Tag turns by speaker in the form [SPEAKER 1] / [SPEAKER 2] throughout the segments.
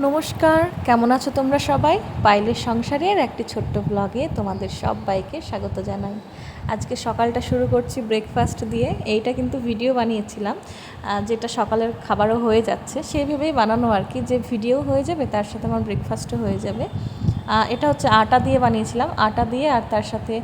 [SPEAKER 1] নমস্কার, কেমন আছো তোমরা সবাই? পাইলের সংসারের একটি ছোট্ট ব্লগে তোমাদের সবাইকে স্বাগত জানাই। আজকে সকালটা শুরু করছি ব্রেকফাস্ট দিয়ে। এইটা কিন্তু ভিডিও বানিয়েছিলাম, যেটা সকালের খাবারও হয়ে যাচ্ছে সেই ভেবেই বানানো আর কি, যে ভিডিও হয়ে যাবে তার সাথে আমার ব্রেকফাস্টও হয়ে যাবে। এটা হচ্ছে আটা দিয়ে বানিয়েছিলাম, আটা দিয়ে আর তার সাথে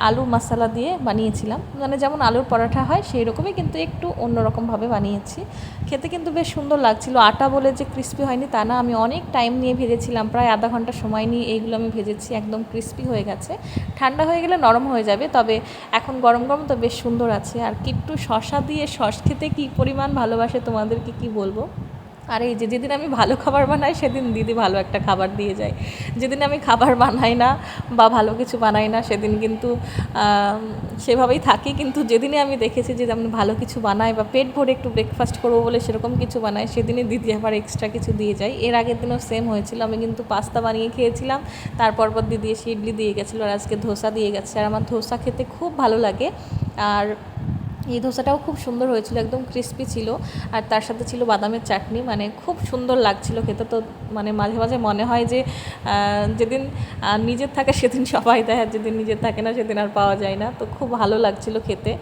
[SPEAKER 1] আলু মশলা দিয়ে বানিয়েছিলাম, মানে যেমন আলুর পরোটা হয় সেই রকমই, কিন্তু একটু অন্যরকমভাবে বানিয়েছি। খেতে কিন্তু বেশ সুন্দর লাগছিল। আটা বলে যে ক্রিস্পি হয়নি তা না, আমি অনেক টাইম নিয়ে ভেজেছিলাম, প্রায় আধা ঘন্টা সময় নিয়ে এইগুলো আমি ভেজেছি। একদম ক্রিস্পি হয়ে গেছে, ঠান্ডা হয়ে গেলে নরম হয়ে যাবে, তবে এখন গরম গরম তো বেশ সুন্দর আছে। আর একটু শশা দিয়ে সস খেতে কী পরিমাণ ভালোবাসে তোমাদেরকে কি বলবো। আর এই যে যেদিন আমি ভালো খাবার বানাই সেদিন দিদি ভালো একটা খাবার দিয়ে যায়, যেদিন আমি খাবার বানাই না বা ভালো কিছু বানাই না সেদিন কিন্তু সেভাবেই থাকি। কিন্তু যেদিনে আমি দেখেছি যে আমি ভালো কিছু বানাই বা পেট ভরে একটু ব্রেকফাস্ট করবো বলে সেরকম কিছু বানাই, সেদিনই দিদি আবার এক্সট্রা কিছু দিয়ে যায়। এর আগের দিনও সেম হয়েছিল, আমি কিন্তু পাস্তা বানিয়ে খেয়েছিলাম, তারপর দিদি এসে ইডলি দিয়ে গেছিলো, আর আজকে ধোসা দিয়ে গেছে। আর আমার ধোসা খেতে খুব ভালো লাগে, আর এই ধোসাটাও খুব সুন্দর হয়েছিল, একদম ক্রিস্পি ছিল। আর তার সাথে ছিল বাদামের চাটনি, মানে খুব সুন্দর লাগছিল খেতে। তো মানে মাঝে মাঝে মনে হয় যে যেদিন নিজের থাকে সেদিন সবাই দেয়, আর যেদিন নিজের থাকে না সেদিন আর পাওয়া যায় না। তো খুব ভালো লাগছিল খেতে।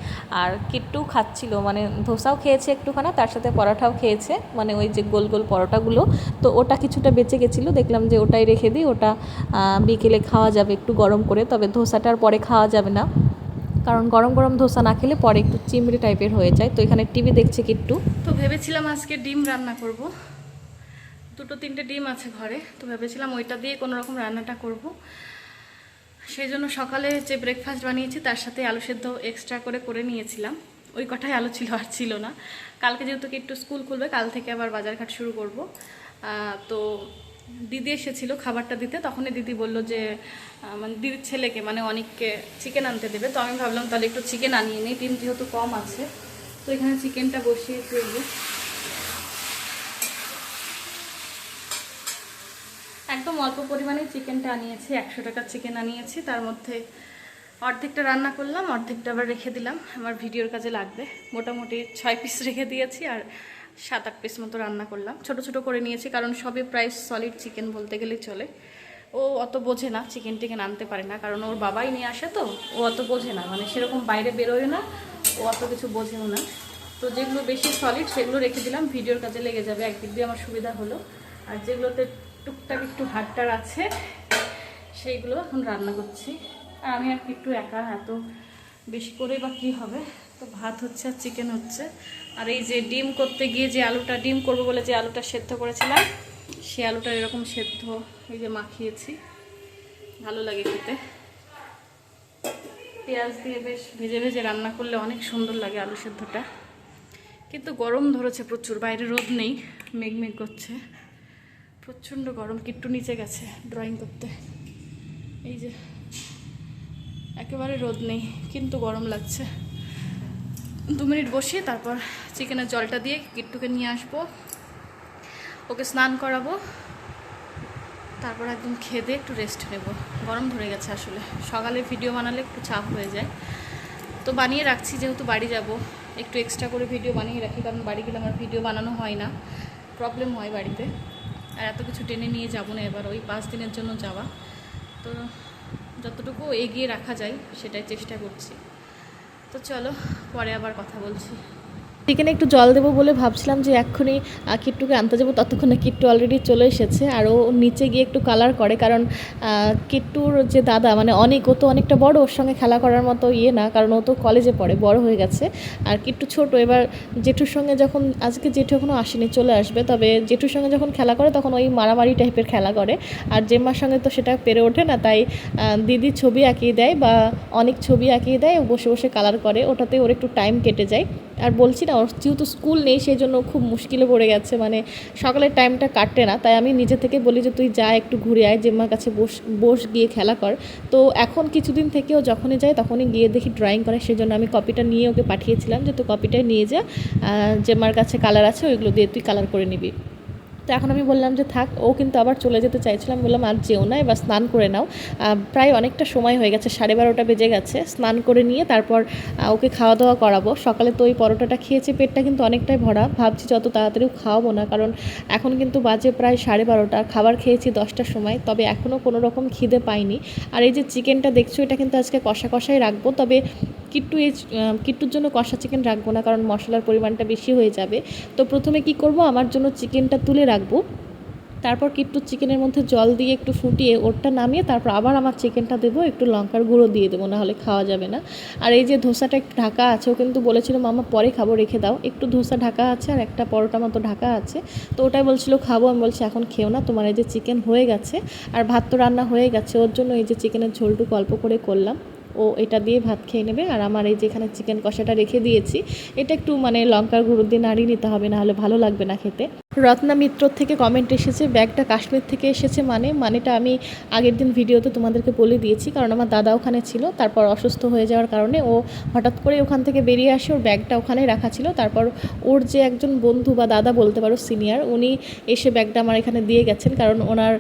[SPEAKER 1] আর কিট্টুও খাচ্ছিল, মানে ধোসাও খেয়েছে একটুখানা, তার সাথে পরোটাও খেয়েছে, মানে ওই যে গোল গোল পরোটাগুলো। তো ওটা কিছুটা বেঁচে গেছিলো, দেখলাম যে ওটাই রেখে দিই, ওটা বিকেলে খাওয়া যাবে একটু গরম করে, তবে ধোসাটার পরে খাওয়া যাবে না, কারণ গরম গরম ধোসা না খেলে পরে একটু চিমড়ি টাইপের হয়ে যায়। তো এখানে টিভি দেখছে কিট্টু। তো ভেবেছিলাম আজকে ডিম রান্না করব, দুটো তিনটে ডিম আছে ঘরে, তো ভেবেছিলাম ওইটা দিয়ে কোনো রকম রান্নাটা করব। সেই জন্য সকালে যে ব্রেকফাস্ট বানিয়েছি তার সাথে আলু সেদ্ধ এক্সট্রা করে করে নিয়েছিলাম। ওই কটাই আলু ছিল, আর ছিল না। কালকে যেহেতু একটু স্কুল খুলবে, কাল থেকে আবার বাজারঘাট শুরু করব। তো দিদি এসেছিল খাবারটা দিতে, তখনই দিদি বলল যে মানে দিদির ছেলেকে, মানে অনেককে চিকেন আনতে দেবে। তো আমি ভাবলাম তাহলে একটু চিকেন আনিয়ে নিই, ডিম যেহেতু কম আছে। তো এখানে চিকেনটা বসিয়ে ফেলবো। একদম অল্প পরিমাণে চিকেনটা আনিয়েছি, 100 টাকার চিকেন আনিয়েছি। তার মধ্যে অর্ধেকটা রান্না করলাম, অর্ধেকটা আবার রেখে দিলাম, আমার ভিডিওর কাজে লাগবে। মোটামুটি 6 পিস রেখে দিয়েছি, আর 7-8 পিস মতো রান্না করলাম। ছোট ছোট করে নিয়েছি, কারণ সবই প্রায় সলিড চিকেন বলতে গেলেই চলে। ও অত বোঝে না, চিকেন টিকেন আনতে পারে না, কারণ ওর বাবাই নিয়ে আসে। তো ও অত বোঝে না, মানে সেরকম বাইরে বেরোয় না, ও অত কিছু বোঝেও না। তো যেগুলো বেশি সলিড সেগুলো রেখে দিলাম, ভিডিওর কাজে লেগে যাবে, একদিক দিয়ে আমার সুবিধা হলো। আর যেগুলোতে টুকটাক একটু হাড়টার আছে সেইগুলো এখন রান্না করছি। আর আমি আর একটু একা, এত বেশি করে বা কী হবে। তো ভাত হচ্ছে আর চিকেন হচ্ছে। আর এই যে ডিম করতে গিয়ে যে আলুটা, ডিম করবো বলে যে আলুটা সেদ্ধ করেছিলাম, সে আলুটা এরকম সেদ্ধ এই যে মাখিয়েছি, ভালো লাগে খেতে। পেঁয়াজ দিয়ে বেশ ভেজে ভেজে রান্না করলে অনেক সুন্দর লাগে আলু সেদ্ধটা। কিন্তু গরম ধরেছে প্রচুর, বাইরে রোদ নেই, মেঘ করছে, প্রচণ্ড গরম। কিট্টু নিচে গেছে ড্রয়িং করতে, এই যে একেবারে রোদ নেই, কিন্তু গরম লাগছে। 2 মিনিট বসিয়ে তারপর চিকেনের জলটা দিয়ে কিট্টুকে নিয়ে আসবো, ওকে স্নান করাবো, তারপর একদম খেয়ে দিয়ে একটু রেস্ট নেব। গরম ধরে গেছে আসলে, সকালে ভিডিও বানালে একটু চাপ হয়ে যায়। তো বানিয়ে রাখছি, যেহেতু বাড়ি যাব একটু এক্সট্রা করে ভিডিও বানিয়ে রাখি, কারণ বাড়ি গেলে আমার ভিডিও বানানো হয় না, প্রবলেম হয় বাড়িতে। আর এত কিছু টেনে নিয়ে যাব না এবার, ওই 5 দিনের জন্য যাওয়া। তো যতটুকু এগিয়ে রাখা যায় সেটাই চেষ্টা করছি। তো চলো পরে আবার কথা বলছি। চিকেনে একটু জল দেবো বলে ভাবছিলাম যে এক্ষুনি কিট্টুকে আনতে যাবো, ততক্ষণে কিট্টু অলরেডি চলে এসেছে। আর ও নিচে গিয়ে একটু কালার করে, কারণ কিট্টুর যে দাদা, মানে ও তো অনেকটা বড়, ওর সঙ্গে খেলা করার মতো না, কারণ ও তো কলেজে পড়ে, বড় হয়ে গেছে। আর কিট্টু ছোট, এবার জেঠুর সঙ্গে যখন, আজকে জেঠু এখনও আসেনি, চলে আসবে, তবে জেঠুর সঙ্গে যখন খেলা করে তখন ওই মারামারি টাইপের খেলা করে। আর জেম্মার সঙ্গে তো সেটা পেরে ওঠে না, তাই দিদি ছবি আঁকিয়ে দেয় বা অনেক ছবি আঁকিয়ে দেয়, ও বসে বসে কালার করে, ওটাতে ওর একটু টাইম কেটে যায়। আর বলছি না, ওর যেহেতু স্কুল নেই সেই জন্য খুব মুশকিলে পড়ে গেছে, মানে সকালের টাইমটা কাটে না। তাই আমি নিজে থেকে বলি যে তুই যা একটু ঘুরে আয়, জেম্মার কাছে বস গিয়ে খেলা কর। তো এখন কিছুদিন থেকেও যখনই যায় তখনই গিয়ে দেখি ড্রয়িং করে, সেই জন্য আমি কপিটা নিয়ে ওকে পাঠিয়েছিলাম যে তুই কপিটাই নিয়ে যা, জেম্মার কাছে কালার আছে, ওইগুলো দিয়ে তুই কালার করে নিবি। তো এখন আমি বললাম যে থাক, ও কিন্তু আবার চলে যেতে চাইছিল। আমি বললাম আর যেও না, এবার স্নান করে নাও, প্রায় অনেকটা সময় হয়ে গেছে, 12:30 বেজে গেছে। স্নান করে নিয়ে তারপর ওকে খাওয়া দাওয়া করাবো। সকালে তো ওই পরোটাটা খেয়েছে, পেটটা কিন্তু অনেকটাই ভরা, ভাবছি যত তাড়াতাড়িও খাওয়াবো না, কারণ এখন কিন্তু বাজে প্রায় 12:30, খাবার খেয়েছি 10টার সময়, তবে এখনও কোনো রকম খিদে পাইনি। আর এই যে চিকেনটা দেখছো, এটা কিন্তু আজকে কষা কষাই রাখবো, তবে কিট্টুর জন্য কষা চিকেন রাখবো না, কারণ মশলার পরিমাণটা বেশি হয়ে যাবে। তো প্রথমে কি করব, আমার জন্য চিকেনটা তুলে রাখবো, তারপর কিট্টুর চিকেনের মধ্যে জল দিয়ে একটু ফুটিয়ে ওরটা নামিয়ে তারপর আবার আমার চিকেনটা দেবো, একটু লঙ্কার গুঁড়ো দিয়ে দেবো, নাহলে খাওয়া যাবে না। আর এই যে ধোসাটা একটু ঢাকা আছে, ও কিন্তু বলেছিল মামা পরে খাবো, রেখে দাও। একটু ধোসা ঢাকা আছে আর একটা পরোটা মতো ঢাকা আছে, তো ওটাই বলছিল খাবো। আমি বলছি এখন খেও না, তোমার এই যে চিকেন হয়ে গেছে আর ভাত তো রান্না হয়ে গেছে, ওর জন্য এই যে চিকেনের ঝোলটুকু অল্প করে করলাম, ও এটা দিয়ে ভাত খেয়ে নেবে। আর আমার এই যেখানে চিকেন কষাটা রেখে দিয়েছি, এটা একটু মানে লঙ্কার গুঁড়ো দিয়ে নাড়িয়ে নিতে হবে, নাহলে ভালো লাগবে না খেতে। রত্না মিত্র থেকে কমেন্ট এসেছে, ব্যাগটা কাশ্মীর থেকে এসেছে, মানেটা আমি আগের দিন ভিডিওতে তোমাদেরকে বলে দিয়েছি, কারণ আমার দাদা ওখানে ছিল, তারপর অসুস্থ হয়ে যাওয়ার কারণে ও হঠাৎ করে ওখান থেকে বেরিয়ে আসে, ওর ব্যাগটা ওখানেই রাখা ছিল। তারপর ওর যে একজন বন্ধু বা দাদা বলতে পারো, সিনিয়র, উনি এসে ব্যাগটা আমার এখানে দিয়ে গেছেন, কারণ ওনার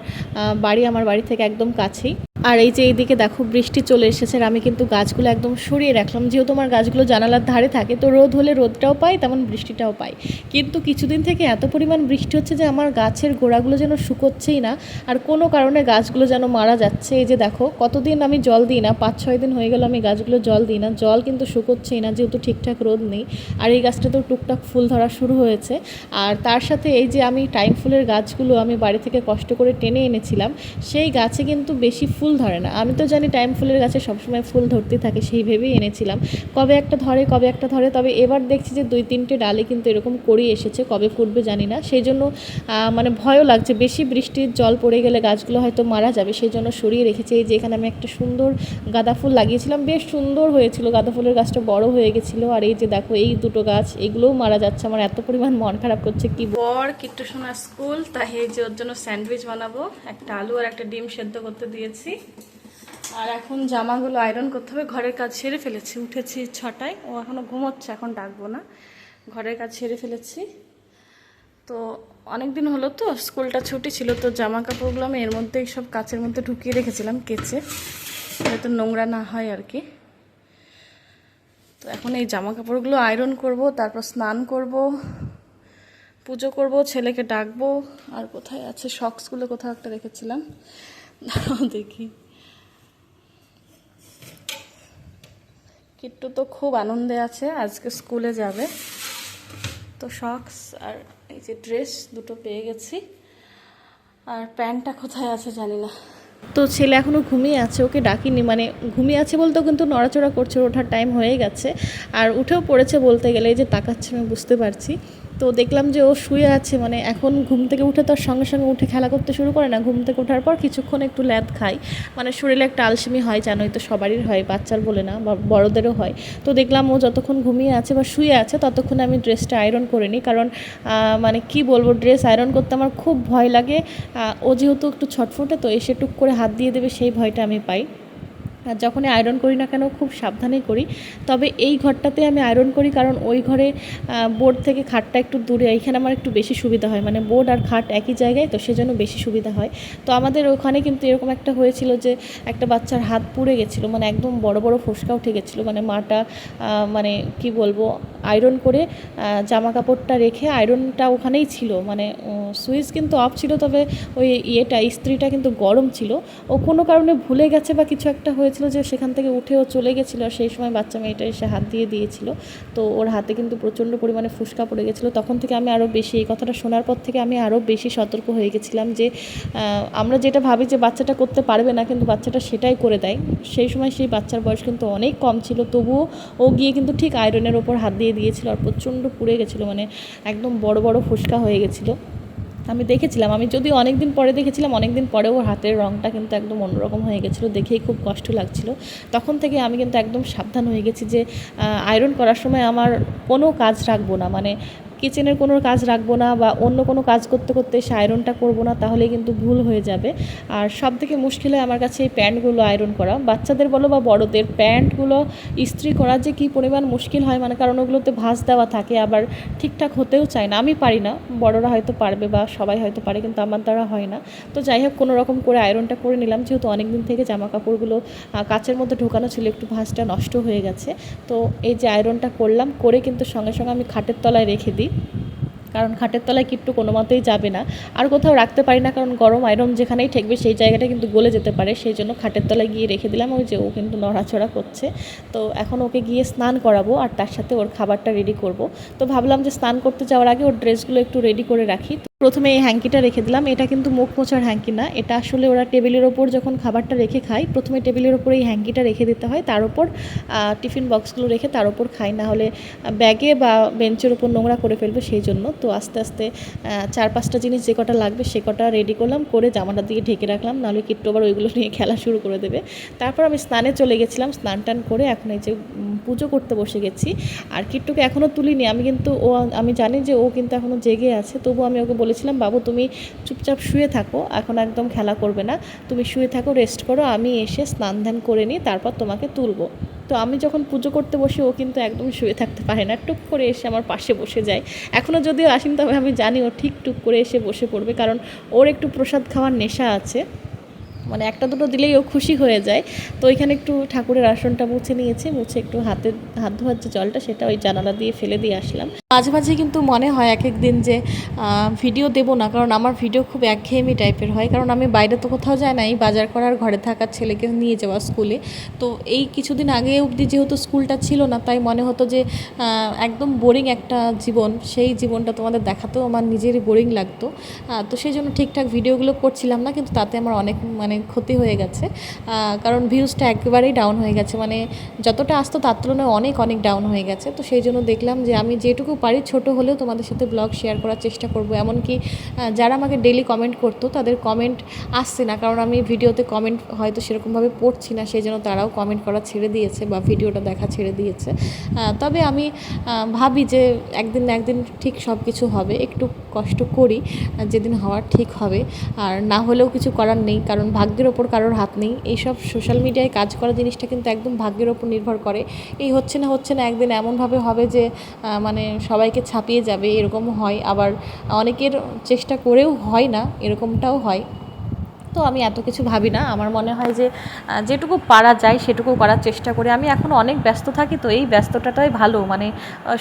[SPEAKER 1] বাড়ি আমার বাড়ি থেকে একদম কাছেই। আর এই যে এইদিকে দেখো বৃষ্টি চলে এসেছে, আর আমি কিন্তু গাছগুলো একদম সরিয়ে রাখলাম, যেহেতু আমার গাছগুলো জানালার ধারে থাকে, তো রোদ হলে রোদটাও পাই, তেমন বৃষ্টিটাও পাই। কিন্তু কিছুদিন থেকে এত পরিমাণ বৃষ্টি হচ্ছে যে আমার গাছের গোড়াগুলো যেন শুকোচ্ছেই না, আর কোনো কারণে গাছগুলো যেন মারা যাচ্ছে। এই যে দেখো, কতদিন আমি জল দিই না, 5-6 দিন হয়ে গেল আমি গাছগুলো জল দিই না, জল কিন্তু শুকোচ্ছেই না, যেহেতু ঠিকঠাক রোদ নেই। আর এই গাছটা তো টুকটাক ফুল ধরা শুরু হয়েছে। আর তার সাথে এই যে আমি টাইম ফুলের গাছগুলো আমি বাড়ি থেকে কষ্ট করে টেনে এনেছিলাম, সেই গাছে কিন্তু বেশি ফুল ধরে না। আমি তো জানি টাইম ফুলের গাছে সবসময় ফুল ধরতে থাকে, সেই ভেবেই এনেছিলাম, কবে একটা ধরে, তবে এবার দেখছি যে 2-3টে ডালে কিন্তু এরকম করেই এসেছে, কবে ফুটবে জানি না। সেই জন্য মানে ভয়ও লাগছে, বেশি বৃষ্টির জল পড়ে গেলে গাছগুলো হয়তো মারা যাবে, সেই জন্য সরিয়ে রেখেছি। এই যে এখানে আমি একটা সুন্দর গাঁদা ফুল লাগিয়েছিলাম, বেশ সুন্দর হয়েছিল, গাঁদা ফুলের গাছটা বড় হয়ে গেছিলো। আর এই যে দেখো এই দুটো গাছ, এগুলোও মারা যাচ্ছে, আমার এত পরিমাণ মন খারাপ করছে। কি বর কিট্টু সোনার স্কুল, তাই এই যে ওর জন্য স্যান্ডউইচ বানাবো, একটা আলু আর একটা ডিম সেদ্ধ করতে দিয়েছি। আর এখন জামাগুলো আয়রন করতে হবে, ঘরের কাজ সেরে ফেলেছি, উঠেছি 6টায়, ও এখনও ঘুমোচ্ছে, এখন ডাকবো না, ঘরের কাজ সেরে ফেলেছি। তো অনেক দিন হলো তো, স্কুলটা ছুটি ছিল, তো জামা কাপড়গুলো আমি এর মধ্যে সব কাচের মধ্যে ঢুকিয়ে রেখেছিলাম কেচে, যাতে নোংরা না হয় আর কি। তো এখন এই জামা কাপড়গুলো আয়রন করব, তারপর স্নান করব, পুজো করব, ছেলেকে ডাকবো। আর কোথায় আছে সক্সগুলো, কোথাও একটা রেখেছিলাম, দেখি। কিট্টু তো খুব আনন্দে আছে, আজকে স্কুলে যাবে, তো সক্স আর এই যে ড্রেস দুটো পেয়ে গেছি। আর প্যান্টটা কোথায় আছে জানি না। তো ছেলে এখনও ঘুমিয়ে আছে, ওকে ডাকিনি, মানে ঘুমিয়ে আছে বলতেও কিন্তু নড়াচড়া করছে, ওঠার টাইম হয়ে গেছে, আর উঠেও পড়েছে বলতে গেলে, এই যে তাকাচ্ছে আমি বুঝতে পারছি। তো দেখলাম যে ও শুয়ে আছে, মানে এখন ঘুম থেকে উঠে তো সঙ্গে সঙ্গে উঠে খেলা করতে শুরু করে না, ঘুম থেকে ওঠার পর কিছুক্ষণ একটু ল্যাদ খায়, মানে শরীরে একটা আলসেমি হয়, জানোই তো, সবারই হয়, বাচ্চার বলে না, বা বড়োদেরও হয়। তো দেখলাম ও যতক্ষণ ঘুমিয়ে আছে বা শুয়ে আছে, ততক্ষণ আমি ড্রেসটা আয়রন করে নিই, কারণ মানে কি বলবো, ড্রেস আয়রন করতে আমার খুব ভয় লাগে। ও যেহেতু একটু ছটফটে, তো এসে টুক করে হাত দিয়ে দেবে, সেই ভয়টা আমি পাই। আর যখনই আয়রন করি না কেন খুব সাবধানেই করি, তবে এই ঘরটাতে আমি আয়রন করি, কারণ ওই ঘরে বোর্ড থেকে খাটটা একটু দূরে, এইখানে আমার একটু বেশি সুবিধা হয়, মানে বোর্ড আর খাট একই জায়গায়, তো সেজন্য বেশি সুবিধা হয়। তো আমাদের ওখানে কিন্তু এরকম একটা হয়েছিল যে একটা বাচ্চার হাত পুড়ে গেছিলো, মানে একদম বড় বড় ফোসকা উঠে গেছিলো, মানে মাটা মানে কি বলবো, আয়রন করে জামা কাপড়টা রেখে, আয়রনটা ওখানেই ছিল, মানে সুইচ কিন্তু অফ ছিল, তবে ওই ইস্ত্রিটা কিন্তু গরম ছিল, ও কোনো কারণে ভুলে গেছে বা কিছু একটা হয়েছিল, যে সেখান থেকে উঠেও চলে গেছিলো, আর সেই সময় বাচ্চা মেয়েটা এসে হাত দিয়ে দিয়েছিল, তো ওর হাতে কিন্তু প্রচণ্ড পরিমাণে ফুসকা পড়ে গেছিলো। তখন থেকে আমি আরও বেশি, এই কথাটা শোনার পর থেকে আমি আরও বেশি সতর্ক হয়ে গেছিলাম, যে আমরা যেটা ভাবি যে বাচ্চাটা করতে পারবে না, কিন্তু বাচ্চাটা সেটাই করে দেয়। সেই সময় সেই বাচ্চার বয়স কিন্তু অনেক কম ছিল, তবুও ও গিয়ে কিন্তু ঠিক আয়রনের ওপর হাত দিয়ে দিয়েছিল, আর প্রচণ্ড পুড়ে গেছিলো, মানে একদম বড় বড় ফুসকা হয়ে গেছিলো। আমি দেখেছিলাম, আমি যদিও অনেক দিন পরে দেখেছিলাম, অনেক দিন পরেও ওর হাতের রঙটা কিন্তু একদম অন্যরকম হয়ে গেছিলো, দেখেই খুব কষ্ট লাগছিল। তখন থেকে আমি কিন্তু একদম সাবধান হয়ে গেছি, যে আয়রন করার সময় আমার কোনো কাজ রাখবো না, মানে কিচেনের কোনো কাজ রাখবো না বা অন্য কোনো কাজ করতে করতে সে আয়রনটা করবো না, তাহলে কিন্তু ভুল হয়ে যাবে। আর সব থেকে মুশকিল হয় আমার কাছে এই প্যান্টগুলো আয়রন করা, বাচ্চাদের বলো বা বড়দের প্যান্টগুলো ইস্ত্রি করা যে কী পরিমাণ মুশকিল হয়, মানে কারণ ওগুলোতে ভাঁজ দেওয়া থাকে, আবার ঠিকঠাক হতেও চায় না। আমি পারি না, বড়রা হয়তো পারবে বা সবাই হয়তো পারে, কিন্তু আমার দ্বারা হয় না। তো যাই হোক, কোনো রকম করে আয়রনটা করে নিলাম, যেহেতু অনেক দিন থেকে জামা কাপড়গুলো কাচের মধ্যে ঢোকানো ছিল, একটু ভাঁজটা নষ্ট হয়ে গেছে। তো এই যে আয়রনটা করলাম, করে কিন্তু সঙ্গে সঙ্গে আমি খাটের তলায় রেখে দিই, কারণ খাটের তলায় কিট্টু কোনো মতেই যাবে না, আর কোথাও রাখতে পারি না, কারণ গরম আয়রন যেখানেই ঠেকবে সেই জায়গাটা কিন্তু গলে যেতে পারে, সেই জন্য খাটের তলায় গিয়ে রেখে দিলাম। ওই যে ও কিন্তু নড়াচড়া করছে, তো এখন ওকে গিয়ে স্নান করাবো আর তার সাথে ওর খাবারটা রেডি করব। তো ভাবলাম যে স্নান করতে যাওয়ার আগে ওর ড্রেসগুলো একটু রেডি করে রাখি। প্রথমে এই হ্যাঙ্কিটা রেখে দিলাম, এটা কিন্তু মুখ মোছার হ্যাঙ্কি না, এটা আসলে ওরা টেবিলের ওপর যখন খাবারটা রেখে খায়, প্রথমে টেবিলের ওপর এই হ্যাঙ্কিটা রেখে দিতে হয়, তার উপর টিফিন বক্সগুলো রেখে তার উপর খাই, না হলে ব্যাগে বা বেঞ্চের উপর নোংরা করে ফেলবে, সেই জন্য। তো আস্তে আস্তে 4-5টা জিনিস যে কটা লাগবে সে কটা রেডি করলাম, করে জামাটা দিয়ে ঢেকে রাখলাম, নাহলে কিট্টু আবার ওইগুলো নিয়ে খেলা শুরু করে দেবে। তারপর আমি স্নানে চলে গেছিলাম, স্নান টান করে এখন এই যে পুজো করতে বসে গেছি। আর কিট্টুকে এখনও তুলিনি আমি, কিন্তু আমি জানি যে ও কিন্তু এখনও জেগে আছে, তবু আমি ওকে বলেছিলাম, বাবু তুমি চুপচাপ শুয়ে থাকো, এখন একদম খেলা করবে না, তুমি শুয়ে থাকো, রেস্ট করো, আমি এসে স্নান ধ্যান করে নিই, তারপর তোমাকে তুলবো। তো আমি যখন পুজো করতে বসি ও কিন্তু একদম শুয়ে থাকতে পারে না, টুক করে এসে আমার পাশে বসে যায়। এখনও যদিও আসেনি, তবে আমি জানি ও ঠিক টুক করে এসে বসে পড়বে, কারণ ওর একটু প্রসাদ খাওয়ার নেশা আছে, মানে একটা দুটো দিলেই ও খুশি হয়ে যায়। তো এখানে একটু ঠাকুরের আসনটা মুছে নিয়েছে, মুছে একটু হাত ধোয়ার যে জলটা সেটা ওই জানালা দিয়ে ফেলে দিয়ে আসলাম। মাঝে মাঝে কিন্তু মনে হয় এক এক দিন যে ভিডিও দেবো না, কারণ আমার ভিডিও খুব একঘেয়েমি টাইপের হয়, কারণ আমি বাইরে তো কোথাও যাই না, এই বাজার করার, ঘরে থাকার, ছেলেকে নিয়ে যাওয়া স্কুলে। তো এই কিছুদিন আগে অবধি যেহেতু স্কুলটা ছিল না, তাই মনে হতো যে একদম বোরিং একটা জীবন, সেই জীবনটা তোমাদের দেখাতেও আমার নিজেরই বোরিং লাগতো। তো সেই জন্য ঠিকঠাক ভিডিওগুলো করছিলাম না, কিন্তু তাতে আমার অনেক ক্ষতি হয়ে গেছে, কারণ ভিউজটা একেবারেই ডাউন হয়ে গেছে, মানে যতটা আসতো তার তুলনায় অনেক অনেক ডাউন হয়ে গেছে। তো সেই জন্য দেখলাম যে আমি যেটুকু পারি ছোট হলেও তোমাদের সাথে ব্লগ শেয়ার করার চেষ্টা করব। এমনকি যারা আমাকে ডেলি কমেন্ট করতো তাদের কমেন্ট আসছে না, কারণ আমি ভিডিওতে কমেন্ট হয়তো সেরকমভাবে পড়ছি না, সেই জন্য তারাও কমেন্ট করা ছেড়ে দিয়েছে বা ভিডিওটা দেখা ছেড়ে দিয়েছে। তবে আমি ভাবি যে একদিন না একদিন ঠিক সব কিছু হবে, একটু কষ্ট করি, যেদিন হওয়ার ঠিক হবে, আর না হলেও কিছু করার নেই, কারণ ভাগ্যের ওপর কারোর হাত নেই। এইসব সোশ্যাল মিডিয়ায় কাজ করা জিনিসটা কিন্তু একদম ভাগ্যের ওপর নির্ভর করে, এই হচ্ছে না একদিন এমনভাবে হবে যে মানে সবাইকে ছাপিয়ে যাবে, এরকমও হয়, আবার অনেকের চেষ্টা করেও হয় না, এরকমটাও হয়। তো আমি এত কিছু ভাবি না, আমার মনে হয় যে যেটুকু পারা যায় সেটুকু করার চেষ্টা করি। আমি এখন অনেক ব্যস্ত থাকি, তো এই ব্যস্ততাটাই ভালো, মানে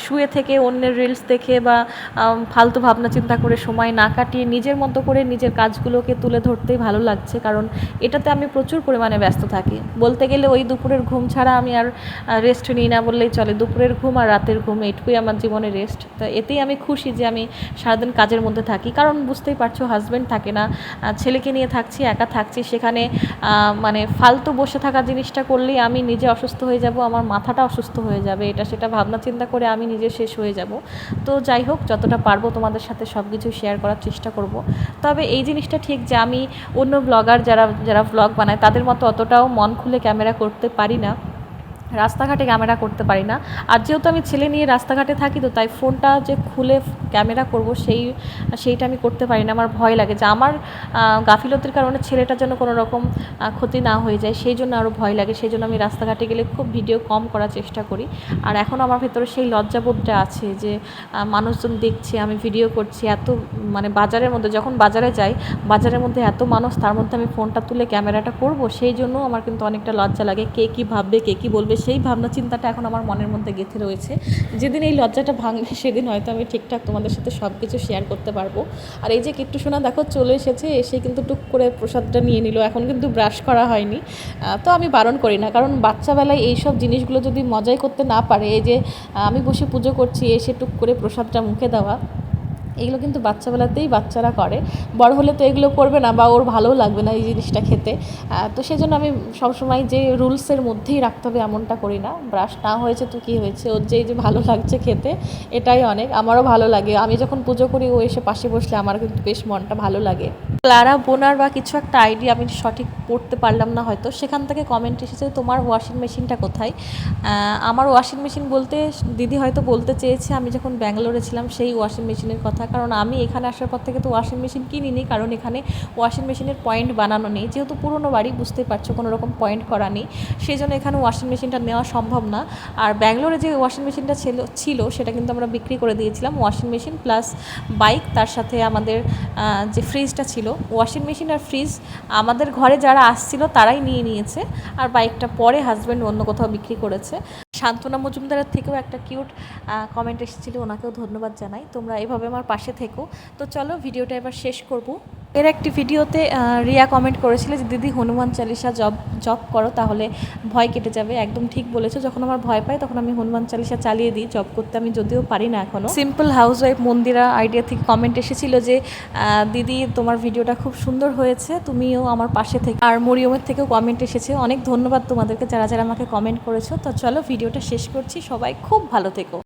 [SPEAKER 1] শুয়ে থেকে অন্যের রিলস দেখে বা ফালতু ভাবনা চিন্তা করে সময় না কাটিয়ে নিজের মতো করে নিজের কাজগুলোকে তুলে ধরতেই ভালো লাগছে, কারণ এটাতে আমি প্রচুর পরিমাণে ব্যস্ত থাকি। বলতে গেলে ওই দুপুরের ঘুম ছাড়া আমি আর রেস্ট নিই না বললেই চলে, দুপুরের ঘুম আর রাতের ঘুম এইটুকুই আমার জীবনে রেস্ট। তো এতেই আমি খুশি যে আমি সারাদিন কাজের মধ্যে থাকি, কারণ বুঝতেই পারছো হাজব্যান্ড থাকে না, ছেলেকে নিয়ে থাকছি, একা থাকছি, সেখানে মানে ফালতু বসে থাকা জিনিসটা করলেই আমি নিজে অসুস্থ হয়ে যাব, আমার মাথাটা অসুস্থ হয়ে যাবে, এটা সেটা ভাবনা চিন্তা করে আমি নিজে শেষ হয়ে যাব। তো যাই হোক, যতটা পারবো তোমাদের সাথে সব কিছু শেয়ার করার চেষ্টা করব। তবে এই জিনিসটা ঠিক যে আমি অন্য ব্লগার যারা ব্লগ বানায় তাদের মতো অতটাও মন খুলে ক্যামেরা করতে পারি না, রাস্তাঘাটে ক্যামেরা করতে পারি না। আর যেহেতু আমি ছেলে নিয়ে রাস্তাঘাটে থাকি, তো তাই ফোনটা যে খুলে ক্যামেরা করব সেইটা আমি করতে পারি না, আমার ভয় লাগে যে আমার গাফিলতির কারণে ছেলেটার জন্য কোনো রকম ক্ষতি না হয়ে যায়, সেই জন্য আরও ভয় লাগে, সেই জন্য আমি রাস্তাঘাটে গেলে খুব ভিডিও কম করার চেষ্টা করি। আর এখনও আমার ভেতরে সেই লজ্জাবোধটা আছে যে মানুষজন দেখছে আমি ভিডিও করছি, এত মানে বাজারের মধ্যে যখন বাজারে যাই, বাজারের মধ্যে এত মানুষ, তার মধ্যে আমি ফোনটা তুলে ক্যামেরাটা করব, সেই জন্য আমার কিন্তু অনেকটা লজ্জা লাগে, কে কী ভাববে, কে কী বলবে, সেই ভাবনা চিন্তাটা এখন আমার মনের মধ্যে গেঁথে রয়েছে। যেদিন এই লজ্জাটা ভাঙবে সেদিন হয়তো আমি ঠিকঠাক তোমাদের সাথে সব কিছু শেয়ার করতে পারবো। আর এই যে কিট্টু সোনা দেখো চলে এসেছে, এসে কিন্তু টুক করে প্রসাদটা নিয়ে নিল, এখন কিন্তু ব্রাশ করা হয়নি। তো আমি বারণ করি না, কারণ বাচ্চাবেলায় এইসব জিনিসগুলো যদি মজাই করতে না পারে, এই যে আমি বসে পুজো করছি, এসে টুক করে প্রসাদটা মুখে দেওয়া, এগুলো কিন্তু বাচ্চাবেলাতেই বাচ্চারা করে, বড় হলে তো এগুলো করবে না বা ওর ভালোও লাগবে না এই জিনিসটা খেতে। তো সেই জন্য আমি সবসময় যে রুলসের মধ্যেই রাখতে হবে এমনটা করি না। ব্রাশ না হয়েছে তো কী হয়েছে, ওর যে ভালো লাগছে খেতে এটাই অনেক। আমারও ভালো লাগে, আমি যখন পুজো করি ও এসে পাশে বসলে আমার কিন্তু বেশ মনটা ভালো লাগে। ক্লারা বোনার বা কিছু একটা আইডিয়া আমি সঠিক পড়তে পারলাম না হয়তো, সেখান থেকে কমেন্ট এসেছে তোমার ওয়াশিং মেশিনটা কোথায়। আমার ওয়াশিং মেশিন বলতে দিদি হয়তো বলতে চেয়েছে আমি যখন ব্যাঙ্গালোরে ছিলাম সেই ওয়াশিং মেশিনের কথা, কারণ আমি এখানে আসার পর থেকে তো ওয়াশিং মেশিন কিনিনি, কারণ এখানে ওয়াশিং মেশিনের পয়েন্ট বানানো নেই, যেহেতু পুরনো বাড়ি বুঝতেই পারছো কোনো রকম পয়েন্ট করা নেই, সেই জন্য এখানে ওয়াশিং মেশিনটা নেওয়া সম্ভব না। আর ব্যাঙ্গালোরে যে ওয়াশিং মেশিনটা ছিল সেটা কিন্তু আমরা বিক্রি করে দিয়েছিলাম, ওয়াশিং মেশিন প্লাস বাইক, তার সাথে আমাদের যে ফ্রিজটা ছিল। ওয়াশিং মেশিন আর ফ্রিজ আমাদের ঘরে যারা আসছিল তারাই নিয়েছে, আর বাইকটা পরে হাজব্যান্ড অন্য কোথাও বিক্রি করেছে। শান্তনা মজুমদারের থেকেও একটা কিউট কমেন্ট এসেছিলো, ওনাকেও ধন্যবাদ জানাই। তোমরা এভাবে আমার পাশে থেকো। তো চলো ভিডিওটা এবার শেষ করব। এর একটি ভিডিওতে রিয়া কমেন্ট করেছিল যে দিদি হনুমান চালিসা জপ করো তাহলে ভয় কেটে যাবে। একদম ঠিক বলেছো, যখন আমার ভয় পাই তখন আমি হনুমান চালিসা চালিয়ে দিই জপ করতে, আমি যদিও পারি না এখনও। সিম্পল হাউসওয়াইফ মন্দিরা আইডিয়া থেকে কমেন্ট এসেছিল যে দিদি তোমার ভিডিওটা খুব সুন্দর হয়েছে, তুমিও আমার পাশে থেকে। আর মরিয়মের থেকেও কমেন্ট এসেছে, অনেক ধন্যবাদ তোমাদেরকে যারা যারা আমাকে কমেন্ট করেছো। তো চলো ভিডিওটা শেষ করছি, সবাই খুব ভালো থেকো।